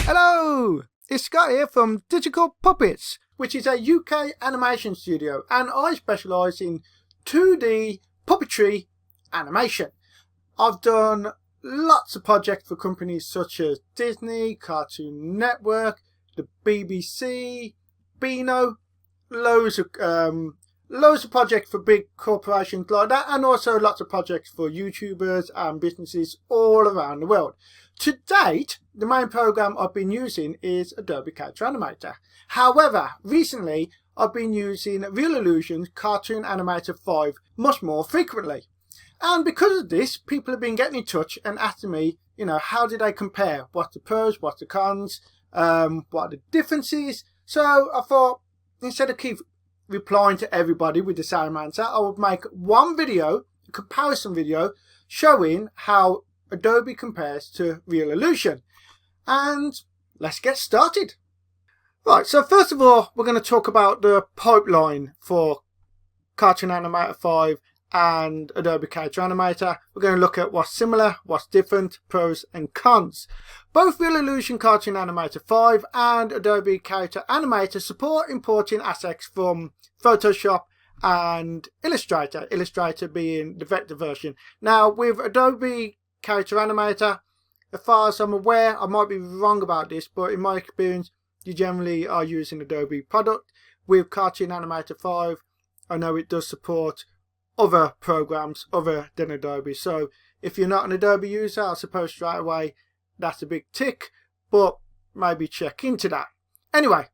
Hello, it's Scott here from Digital Puppets, which is a UK animation studio, and I specialise in 2D puppetry animation. I've done lots of projects for companies such as Disney, Cartoon Network, the BBC, Beano, loads of projects for big corporations like that, and also lots of projects for YouTubers and businesses all around the world. To date, the main program I've been using is Adobe Character Animator. However, recently I've been using Real Illusion's Cartoon Animator 5 much more frequently. And because of this, people have been getting in touch and asking me, how do they compare? What's the pros, what's the cons, what are the differences? So I thought, instead of keep replying to everybody with the same answer, I would make one video, a comparison video, showing how Adobe compares to Real Illusion. And let's get started. Right, so first of all, we're going to talk about the pipeline for Cartoon Animator 5 and Adobe Character Animator. We're going to look at what's similar, what's different, pros and cons. Both Real Illusion Cartoon Animator 5 and Adobe Character Animator support importing assets from Photoshop and Illustrator, Illustrator being the vector version. Now, with Adobe Character Animator, as far as I'm aware, I might be wrong about this, but in my experience, you generally are using Adobe product. With Cartoon Animator 5, I know it does support other programs other than Adobe. So if you're not an Adobe user, I suppose straight away that's a big tick, but maybe check into that. Anyway,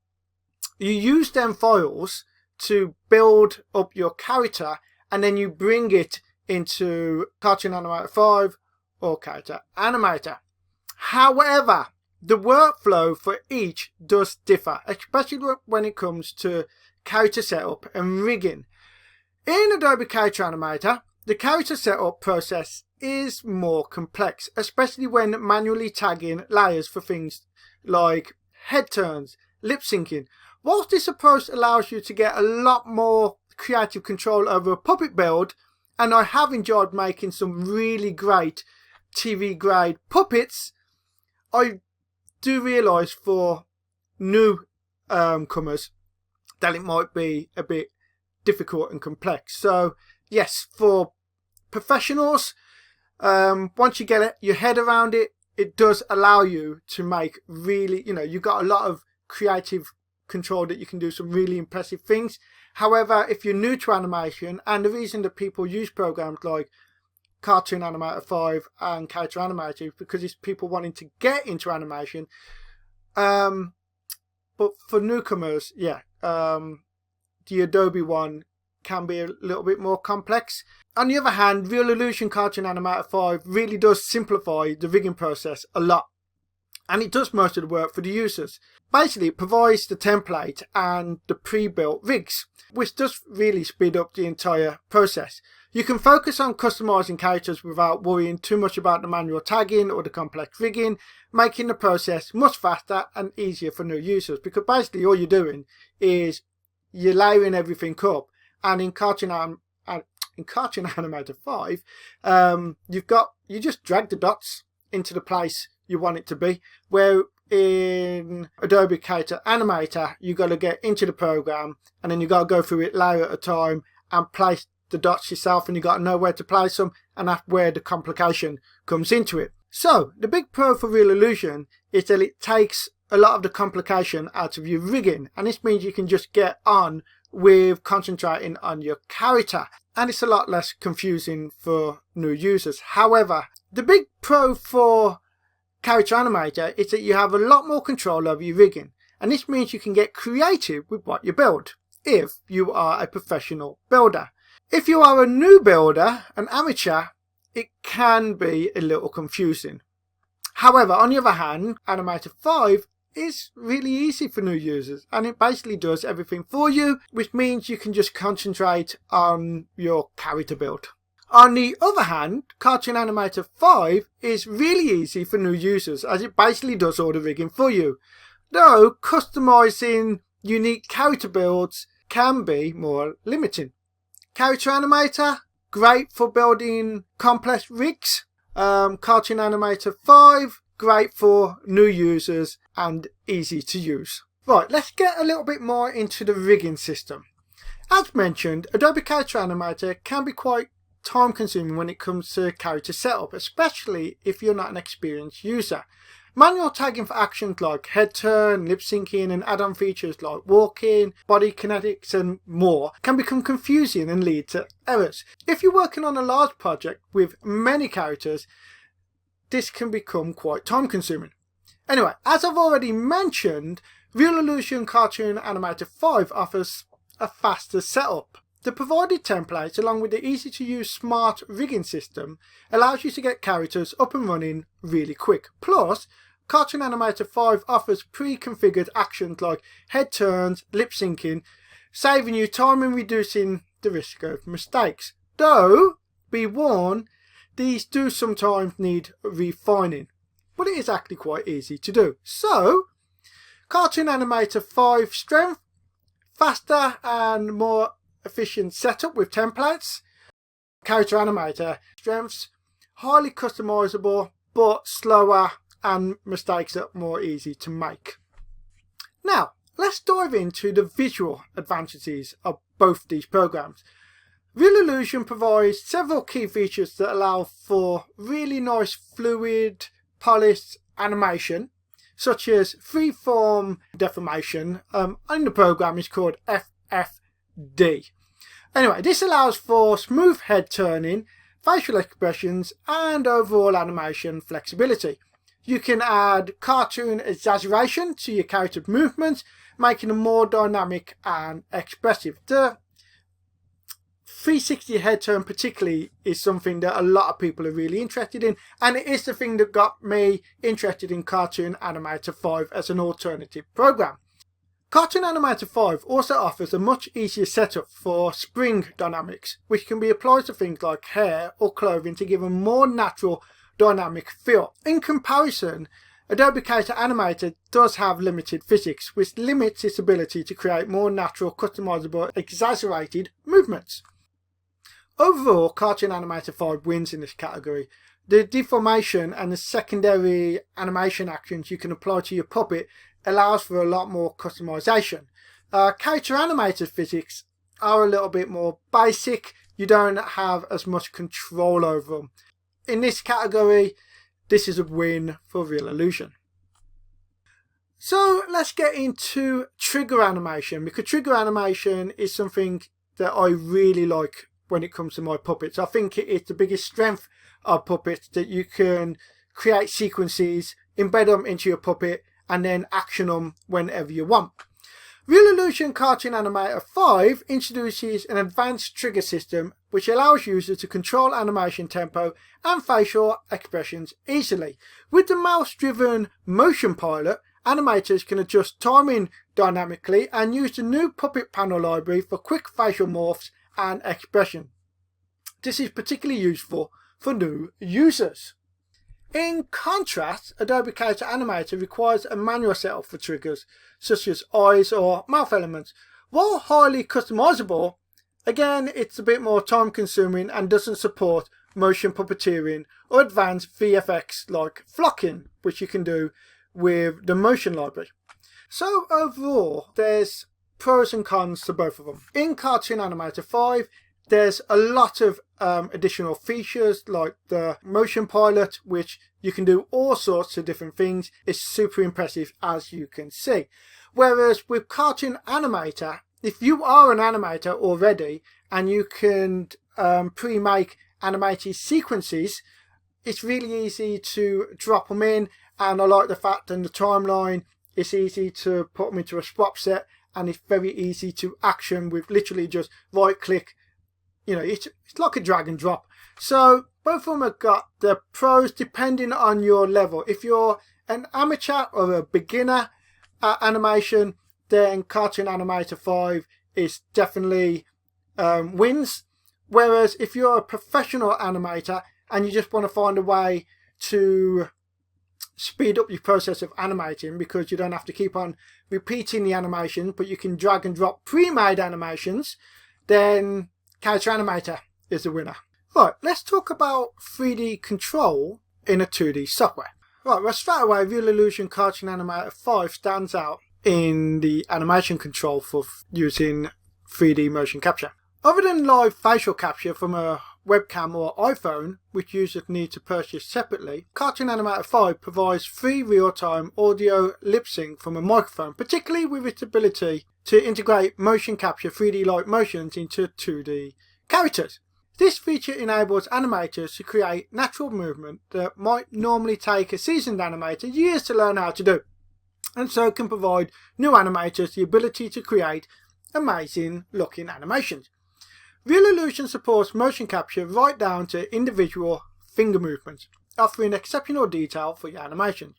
you use them files to build up your character, and then you bring it into Cartoon Animator 5 or Character Animator. However, the workflow for each does differ, especially when it comes to character setup and rigging. In Adobe Character Animator, the character setup process is more complex, especially when manually tagging layers for things like head turns, lip syncing. Whilst this approach allows you to get a lot more creative control over a puppet build, and I have enjoyed making some really great TV grade puppets, I do realise for new comers that it might be a bit difficult and complex. So yes, for professionals, once you get your head around it, it does allow you to make really, you've got a lot of creative control that you can do some really impressive things. However, if you're new to animation, and the reason that people use programs like Cartoon Animator 5 and Character Animator is because it's people wanting to get into animation. But for newcomers, the Adobe one can be a little bit more complex. On the other hand, Real Illusion Cartoon Animator 5 really does simplify the rigging process a lot, and it does most of the work for the users. Basically, it provides the template and the pre-built rigs, which does really speed up the entire process. You can focus on customizing characters without worrying too much about the manual tagging or the complex rigging, making the process much faster and easier for new users, because basically all you're doing is you're layering everything up. And in Cartoon Animator 5, you just drag the dots into the place you want it to be, where in Adobe Character Animator you got to get into the program, and then you got to go through it layer at a time and place the dots yourself, and you got to know where to place them, and that's where the complication comes into it. So the big pro for Real Illusion is that it takes a lot of the complication out of your rigging, and this means you can just get on with concentrating on your character, and it's a lot less confusing for new users. However, the big pro for Character Animator is that you have a lot more control over your rigging, and this means you can get creative with what you build if you are a professional builder. If you are a new builder, an amateur, it can be a little confusing. However, on the other hand, Animator 5 is really easy for new users, and it basically does everything for you, which means you can just concentrate on your character build. On the other hand, Cartoon Animator 5 is really easy for new users, as it basically does all the rigging for you, though customizing unique character builds can be more limiting. Character Animator, great for building complex rigs. Cartoon Animator 5, great for new users and easy to use. Right, let's get a little bit more into the rigging system. As mentioned, Adobe Character Animator can be quite time consuming when it comes to character setup, especially if you're not an experienced user. Manual tagging for actions like head turn, lip syncing, and add-on features like walking, body kinetics and more can become confusing and lead to errors. If you're working on a large project with many characters, this can become quite time consuming. Anyway, as I've already mentioned, Reusability Cartoon Animator 5 offers a faster setup. The provided templates, along with the easy to use smart rigging system, allows you to get characters up and running really quick. Plus, Cartoon Animator 5 offers pre-configured actions like head turns, lip syncing, saving you time and reducing the risk of mistakes. Though, be warned, these do sometimes need refining, but it is actually quite easy to do. So, Cartoon Animator 5 strength, faster and more efficient setup with templates. Character Animator strengths, highly customizable but slower and mistakes are more easy to make. Now, let's dive into the visual advantages of both these programs. Reusability provides several key features that allow for really nice fluid, polished animation, such as freeform deformation, and the program is called FFD. Anyway, this allows for smooth head turning, facial expressions, and overall animation flexibility. You can add cartoon exaggeration to your character movements, making them more dynamic and expressive. The 360 head turn particularly is something that a lot of people are really interested in, and it is the thing that got me interested in Cartoon Animator 5 as an alternative program. Cartoon Animator 5 also offers a much easier setup for spring dynamics, which can be applied to things like hair or clothing to give a more natural dynamic feel. In comparison, Adobe Character Animator does have limited physics, which limits its ability to create more natural, customizable, exaggerated movements. Overall, Cartoon Animator 5 wins in this category. The deformation and the secondary animation actions you can apply to your puppet allows for a lot more customization. Character Animator physics are a little bit more basic. You don't have as much control over them. In this category, this is a win for Reusability. So let's get into trigger animation, because trigger animation is something that I really like when it comes to my puppets. I think it's the biggest strength of puppets, that you can create sequences, embed them into your puppet, and then action them whenever you want. Reusability Cartoon Animator 5 introduces an advanced trigger system which allows users to control animation tempo and facial expressions easily. With the mouse-driven motion pilot, animators can adjust timing dynamically and use the new puppet panel library for quick facial morphs and expression. This is particularly useful for new users. In contrast, Adobe Character Animator requires a manual setup for triggers, such as eyes or mouth elements. While highly customizable, again, it's a bit more time consuming and doesn't support motion puppeteering or advanced VFX like flocking, which you can do with the motion library. So overall, there's pros and cons to both of them. In Cartoon Animator 5, there's a lot of additional features like the motion pilot, which you can do all sorts of different things. It's super impressive, as you can see. Whereas with Cartoon Animator, if you are an animator already and you can pre-make animated sequences, it's really easy to drop them in, and I like the fact in the timeline it's easy to put them into a swap set, and it's very easy to action with literally just right click. You know, it's like a drag and drop. So both of them have got their pros depending on your level. If you're an amateur or a beginner at animation, then Cartoon Animator 5 is definitely wins. Whereas if you're a professional animator and you just want to find a way to speed up your process of animating, because you don't have to keep on repeating the animation, but you can drag and drop pre-made animations, then Character Animator is the winner. Right, let's talk about 3D control in a 2D software. Right, well straight away Reusability Cartoon Animator 5 stands out in the animation control for using 3D motion capture. Other than live facial capture from a webcam or iPhone, which users need to purchase separately, Cartoon Animator 5 provides free real-time audio lip sync from a microphone, particularly with its ability to integrate motion capture 3D-like motions into 2D characters. This feature enables animators to create natural movement that might normally take a seasoned animator years to learn how to do, and so can provide new animators the ability to create amazing looking animations. Reusability supports motion capture right down to individual finger movements, offering exceptional detail for your animation.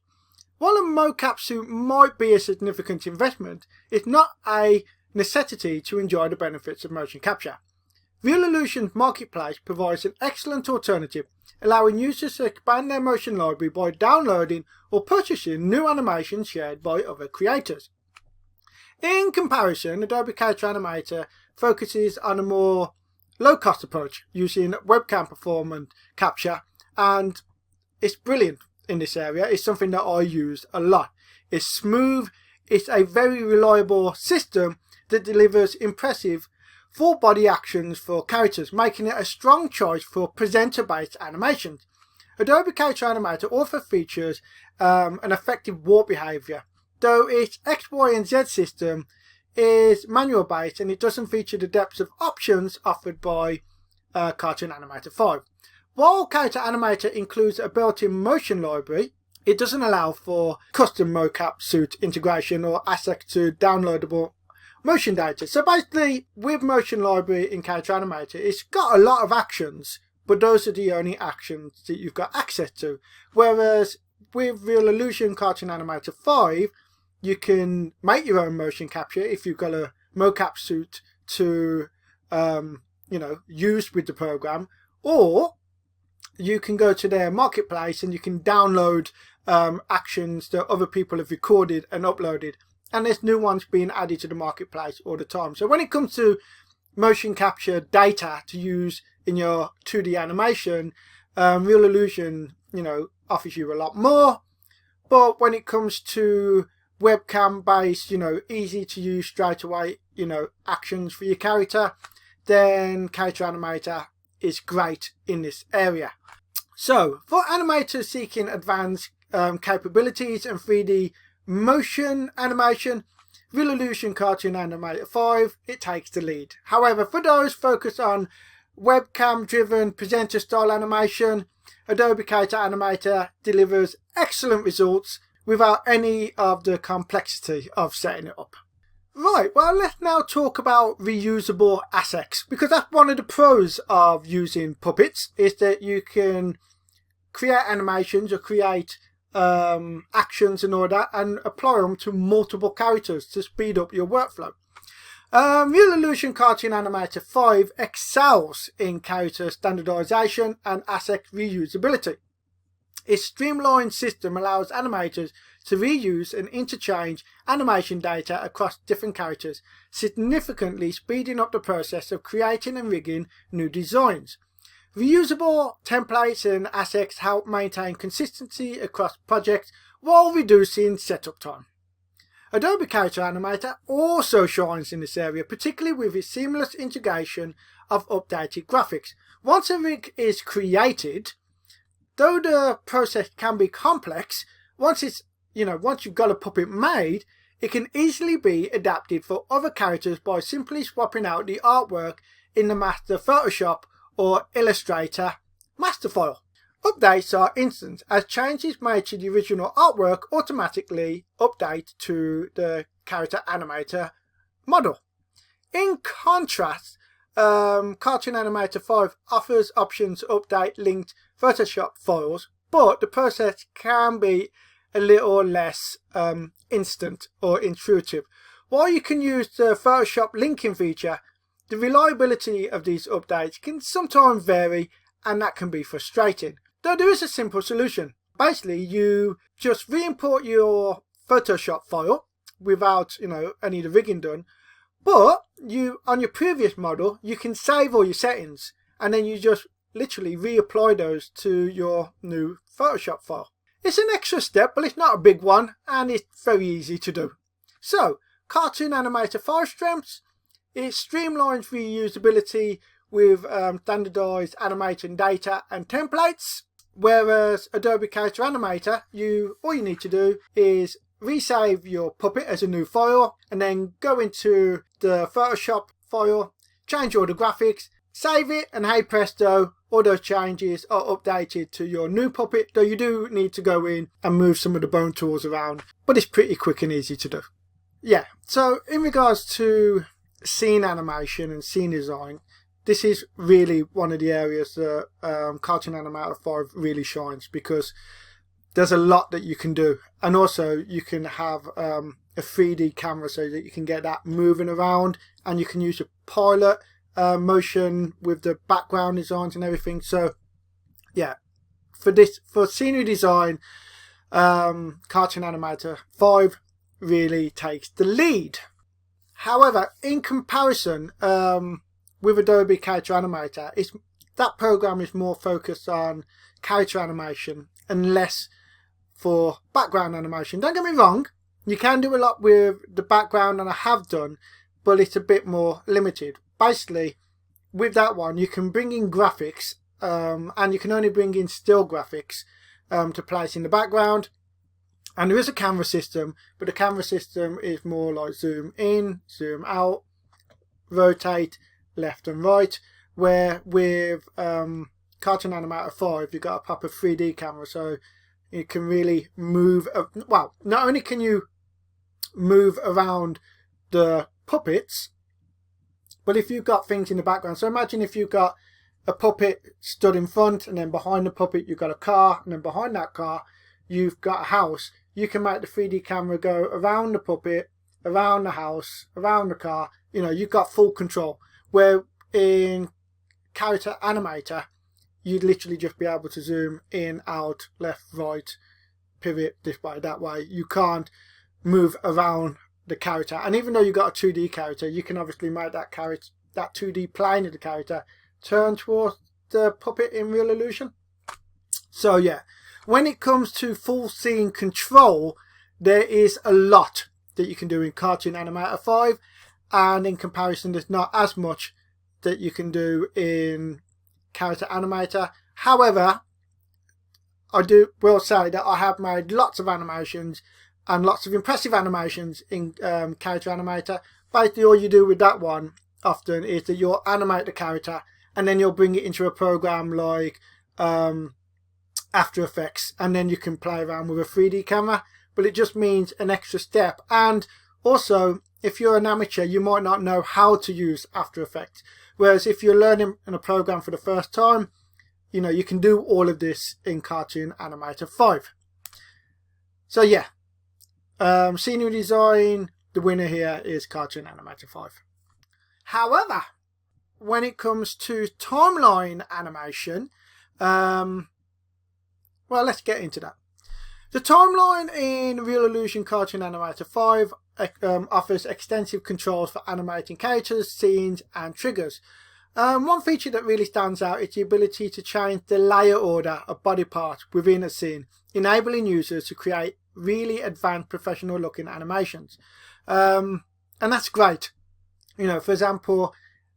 While a mocap suit might be a significant investment, it's not a necessity to enjoy the benefits of motion capture. Reusability's marketplace provides an excellent alternative, allowing users to expand their motion library by downloading or purchasing new animations shared by other creators. In comparison, Adobe Character Animator focuses on a more low-cost approach using webcam performance capture, and it's brilliant in this area. It's something that I use a lot. It's smooth, it's a very reliable system that delivers impressive full body actions for characters, making it a strong choice for presenter-based animations. Adobe Character Animator also features an effective warp behavior, though its X, Y and Z system is manual based and it doesn't feature the depth of options offered by Cartoon Animator 5. While Character Animator includes a built-in motion library, it doesn't allow for custom mocap suit integration or access to downloadable motion data. So basically, with motion library in Character Animator, it's got a lot of actions, but those are the only actions that you've got access to. Whereas with Reusability Cartoon Animator 5, you can make your own motion capture if you've got a mocap suit to use with the program, or you can go to their marketplace and you can download actions that other people have recorded and uploaded, and there's new ones being added to the marketplace all the time. So when it comes to motion capture data to use in your 2D animation, Reusability offers you a lot more. But when it comes to webcam based, easy to use straight away, actions for your character, then Character Animator is great in this area. So for animators seeking advanced capabilities and 3D motion animation, Reusability Cartoon Animator 5, it takes the lead. However, for those focused on webcam driven presenter style animation, Adobe Character Animator delivers excellent results without any of the complexity of setting it up. Right, well, let's now talk about reusable assets, because that's one of the pros of using puppets, is that you can create animations or create actions and all that and apply them to multiple characters to speed up your workflow. Reusability Cartoon Animator 5 excels in character standardization and asset reusability. Its streamlined system allows animators to reuse and interchange animation data across different characters, significantly speeding up the process of creating and rigging new designs. Reusable templates and assets help maintain consistency across projects while reducing setup time. Adobe Character Animator also shines in this area, particularly with its seamless integration of updated graphics. Once a rig is created, though the process can be complex, once you've got a puppet made, it can easily be adapted for other characters by simply swapping out the artwork in the master Photoshop or Illustrator master file. Updates are instant, as changes made to the original artwork automatically update to the Character Animator model. In contrast, Cartoon Animator 5 offers options to update linked Photoshop files, but the process can be a little less instant or intuitive. While you can use the Photoshop linking feature, the reliability of these updates can sometimes vary, and that can be frustrating. Though there is a simple solution. Basically, you just re-import your Photoshop file without any of the rigging done, but on your previous model you can save all your settings and then you just literally reapply those to your new Photoshop file. It's an extra step, but it's not a big one, and it's very easy to do. So, Cartoon Animator 5 strengths. It streamlines reusability with standardized animation data and templates. Whereas Adobe Character Animator, all you need to do is resave your puppet as a new file, and then go into the Photoshop file, change all the graphics, save it, and hey presto, all those changes are updated to your new puppet, though you do need to go in and move some of the bone tools around, but it's pretty quick and easy to do. Yeah, so in regards to scene animation and scene design, this is really one of the areas that Cartoon Animator 5 really shines, because there's a lot that you can do, and also you can have a 3D camera so that you can get that moving around, and you can use a pilot motion with the background designs and everything. So yeah, for scenery design, Cartoon Animator 5 really takes the lead. However, in comparison with Adobe Character Animator, that program is more focused on character animation and less for background animation. Don't get me wrong, you can do a lot with the background, and I have done, but it's a bit more limited. Basically, with that one, you can bring in graphics, and you can only bring in still graphics to place in the background. And there is a camera system, but the camera system is more like zoom in, zoom out, rotate left and right, where with Cartoon Animator 5 you've got a proper 3D camera, so you can really move, well, not only can you move around the puppets, but if you've got things in the background, so imagine if you've got a puppet stood in front, and then behind the puppet you've got a car, and then behind that car you've got a house, you can make the 3D camera go around the puppet, around the house, around the car. You know, you've got full control. Where in Character Animator, you'd literally just be able to zoom in, out, left, right, pivot this way, that way. You can't move around the character. And even though you've got a 2D character, you can obviously make that 2D plane of the character turn towards the puppet in real illusion. So yeah, when it comes to full scene control, there is a lot that you can do in Cartoon Animator 5, and in comparison there's not as much that you can do in Character Animator. However, I will say that I have made lots of animations, and lots of impressive animations in Character Animator. Basically all you do with that one often is that you'll animate the character, and then you'll bring it into a program like After Effects, and then you can play around with a 3D camera, but it just means an extra step. And also, if you're an amateur, you might not know how to use After Effects, whereas if you're learning in a program for the first time, you know, you can do all of this in Cartoon Animator 5. So yeah, scenery design, the winner here is Cartoon Animator 5. However, when it comes to timeline animation, well, let's get into that. The timeline in Real Illusion Cartoon Animator 5 offers extensive controls for animating characters, scenes and triggers. One feature that really stands out is the ability to change the layer order of body parts within a scene, enabling users to create really advanced professional looking animations. And that's great. You know, for example,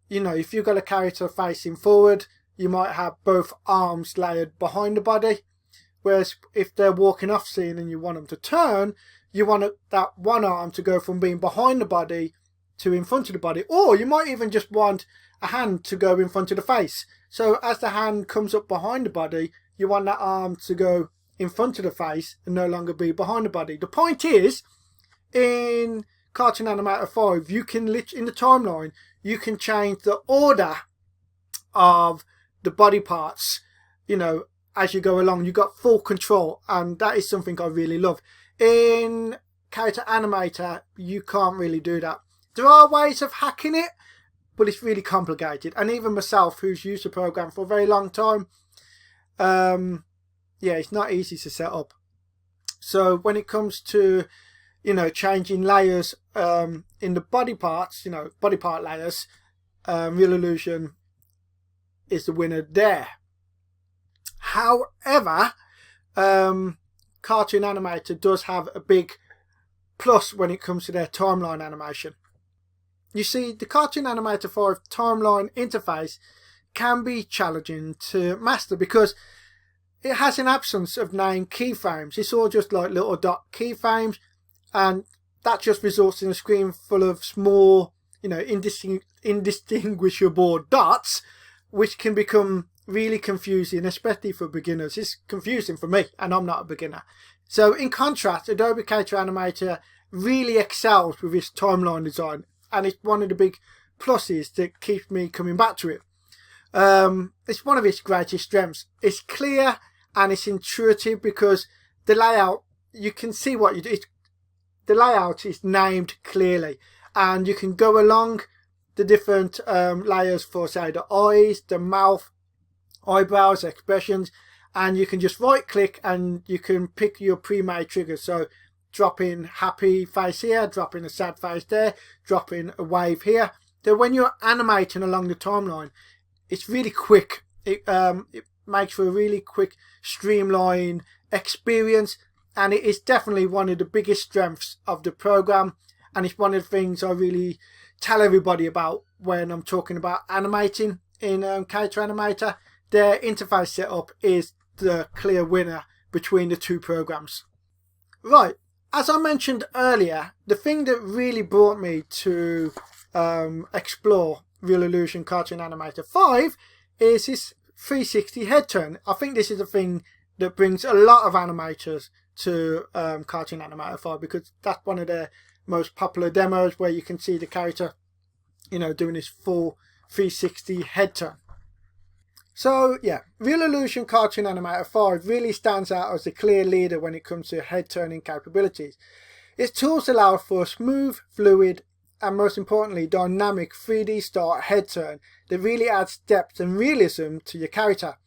you know, if you've got a character facing forward, you might have both arms layered behind the body. Whereas if they're walking off scene and you want them to turn, you want that one arm to go from being behind the body to in front of the body. Or you might even just want a hand to go in front of the face. So as the hand comes up behind the body, you want that arm to go in front of the face and no longer be behind the body. The point is, in Cartoon Animator 5, you can in the timeline, you can change the order of the body parts, you know, as you go along. You've got full control, and that is something I really love. In Character Animator, you can't really do that. There are ways of hacking it, but it's really complicated. And even myself, who's used the program for a very long time, yeah, it's not easy to set up. So when it comes to, you know, changing layers in the body parts, you know, body part layers, Real Illusion is the winner there. However, Cartoon Animator does have a big plus when it comes to their timeline animation. You see, the Cartoon Animator 5 timeline interface can be challenging to master because it has an absence of named keyframes. It's all just like little dot keyframes, and that just results in a screen full of small, indistinguishable dots, which can become really confusing, especially for beginners. It's confusing for me, and I'm not a beginner. So in contrast, Adobe Character Animator really excels with its timeline design, and it's one of the big pluses that keeps me coming back to it. It's one of its greatest strengths. It's clear and it's intuitive because the layout, you can see what you do. The layout is named clearly, and you can go along the different layers for, say, the eyes, the mouth, eyebrows, expressions, and you can just right click and you can pick your pre-made triggers. So drop in happy face here, drop in a sad face there, drop in a wave here. So when you're animating along the timeline, it's really quick. It makes for a really quick, streamlined experience, and it is definitely one of the biggest strengths of the program, and it's one of the things I really tell everybody about when I'm talking about animating in Character Animator. Their interface setup is the clear winner between the two programs. Right, as I mentioned earlier, the thing that really brought me to explore Real Illusion Cartoon Animator 5 is this 360 head turn. I think this is a thing that brings a lot of animators to Cartoon Animator 5, because that's one of their most popular demos where you can see the character, doing this full 360 head turn. So yeah, Real Illusion Cartoon Animator 5 really stands out as the clear leader when it comes to head turning capabilities. Its tools allow for a smooth, fluid, and most importantly dynamic 3D style head turn that really adds depth and realism to your character.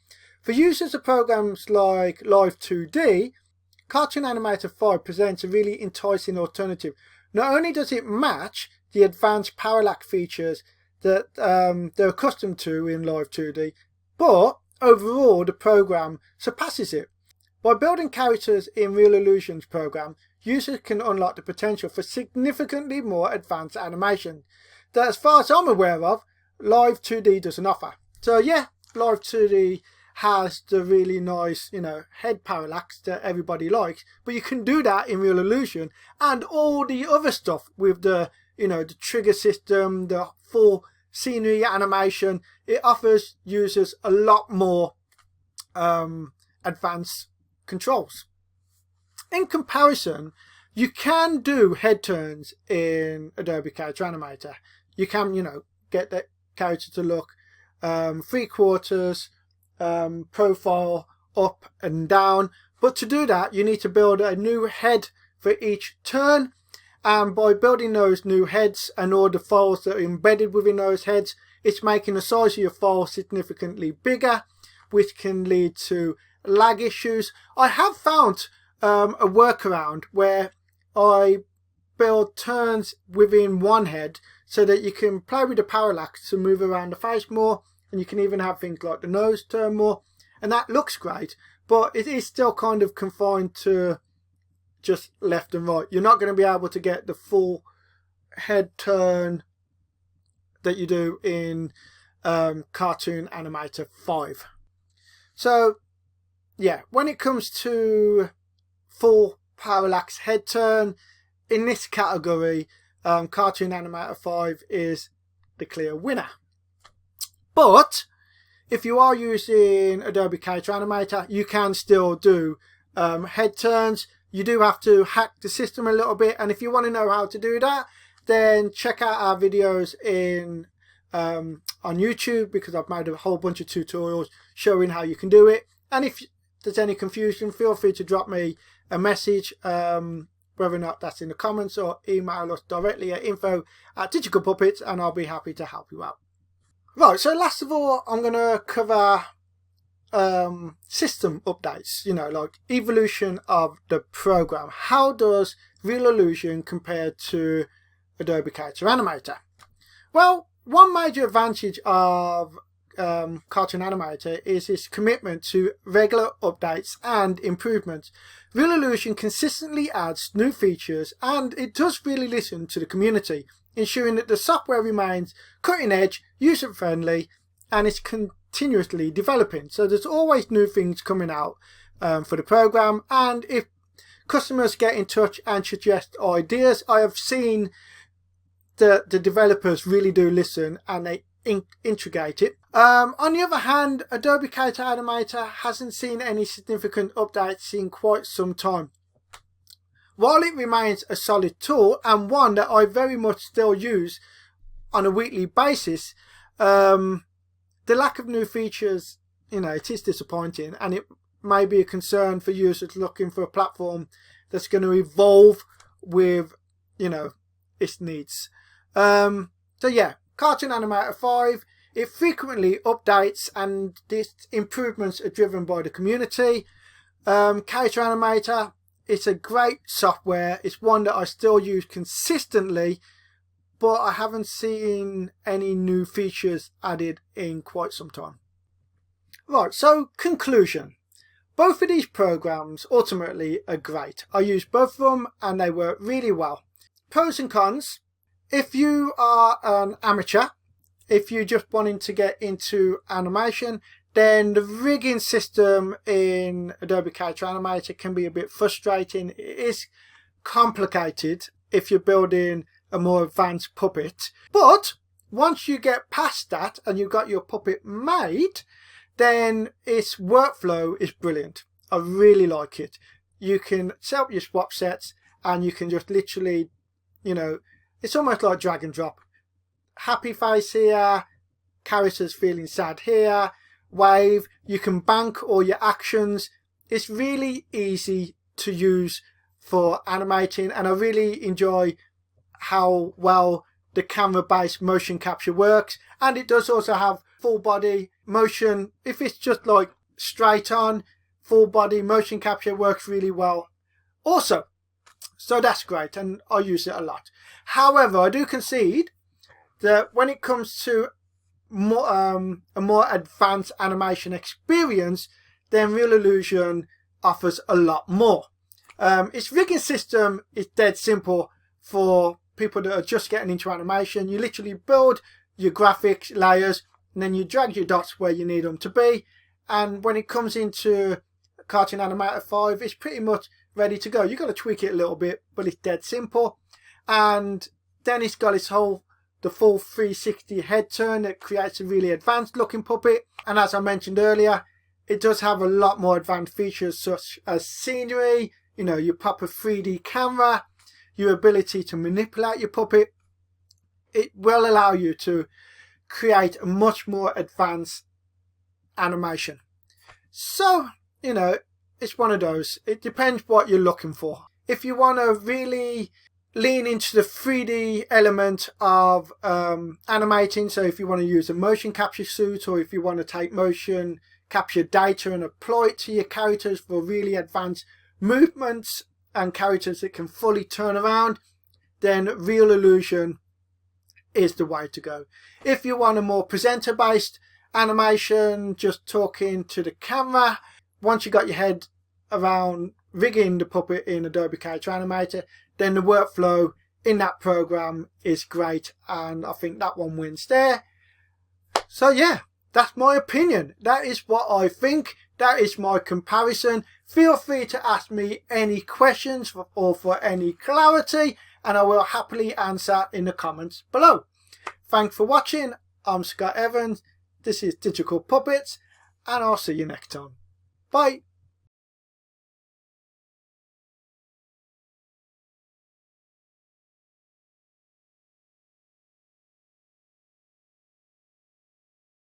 For users of programs like Live 2D, Cartoon Animator 5 presents a really enticing alternative. Not only does it match the advanced parallax features that they're accustomed to in Live 2D, but overall the program surpasses it. By building characters in Real Illusion's program, users can unlock the potential for significantly more advanced animation that, as far as I'm aware of, Live 2D doesn't offer. So yeah, Live 2D has the really nice, head parallax that everybody likes, but you can do that in Real Illusion, and all the other stuff with the, the trigger system, the full scenery animation. It offers users a lot more advanced controls. In comparison, you can do head turns in Adobe Character Animator. You can, get the character to look 3/4, profile, up and down. But to do that, you need to build a new head for each turn. And by building those new heads and all the files that are embedded within those heads, it's making the size of your file significantly bigger, which can lead to lag issues. I have found a workaround where I build turns within one head so that you can play with the parallax to move around the face more, and you can even have things like the nose turn more, and that looks great, but it is still kind of confined to just left and right. You're not going to be able to get the full head turn that you do in Cartoon Animator 5. So yeah, when it comes to full parallax head turn, in this category, Cartoon Animator 5 is the clear winner. But if you are using Adobe Character Animator, you can still do head turns. You do have to hack the system a little bit, and if you want to know how to do that, then check out our videos in on YouTube, because I've made a whole bunch of tutorials showing how you can do it. And if there's any confusion, feel free to drop me a message, whether or not that's in the comments, or email us directly at info@digicalpuppets, and I'll be happy to help you out. Right, so last of all, I'm going to cover system updates, like evolution of the program. How does Real Illusion compare to Adobe Character Animator? Well, one major advantage of Cartoon Animator is its commitment to regular updates and improvements. Reusability consistently adds new features, and it does really listen to the community, ensuring that the software remains cutting edge, user friendly, and is continuously developing. So there's always new things coming out for the program, and if customers get in touch and suggest ideas, I have seen the developers really do listen and they integrate it. On the other hand, Adobe Character Animator hasn't seen any significant updates in quite some time. While it remains a solid tool and one that I very much still use on a weekly basis, the lack of new features, it is disappointing, and it may be a concern for users looking for a platform that's going to evolve with, its needs. So yeah, Cartoon Animator 5, it frequently updates and these improvements are driven by the community. Character Animator, it's a great software. It's one that I still use consistently, but I haven't seen any new features added in quite some time. Right, so conclusion. Both of these programs ultimately are great. I use both of them and they work really well. Pros and cons. If you are an amateur, if you're just wanting to get into animation, then the rigging system in Adobe Character Animator can be a bit frustrating. It is complicated if you're building a more advanced puppet. But once you get past that and you've got your puppet made, then its workflow is brilliant. I really like it. You can set up your swap sets and you can just literally, it's almost like drag and drop. Happy face here, characters feeling sad here, wave, you can bank all your actions. It's really easy to use for animating, and I really enjoy how well the camera-based motion capture works, and it does also have full body motion. If it's just like straight on, full body motion capture works really well also. So that's great, and I use it a lot. However, I do concede that when it comes to a more advanced animation experience, then Real Illusion offers a lot more. Its rigging system is dead simple for people that are just getting into animation. You literally build your graphics layers and then you drag your dots where you need them to be, and when it comes into Cartoon Animator 5, it's pretty much ready to go. You've got to tweak it a little bit, but it's dead simple. And then it's got the full 360 head turn that creates a really advanced looking puppet. And as I mentioned earlier, it does have a lot more advanced features such as scenery, your proper 3D camera, your ability to manipulate your puppet. It will allow you to create a much more advanced animation. So, it's one of those. It depends what you're looking for. If you want to really lean into the 3D element of animating, so if you want to use a motion capture suite, or if you want to take motion capture data and apply it to your characters for really advanced movements and characters that can fully turn around, then Real Illusion is the way to go. If you want a more presenter based animation, just talking to the camera, once you got your head around rigging the puppet in Adobe Character Animator, then the workflow in that program is great, and I think that one wins there. So yeah, that's my opinion. That is what I think. That is my comparison. Feel free to ask me any questions or for any clarity, and I will happily answer in the comments below. Thanks for watching. I'm Scott Evans. This is Digital Puppets, and I'll see you next time. Bye.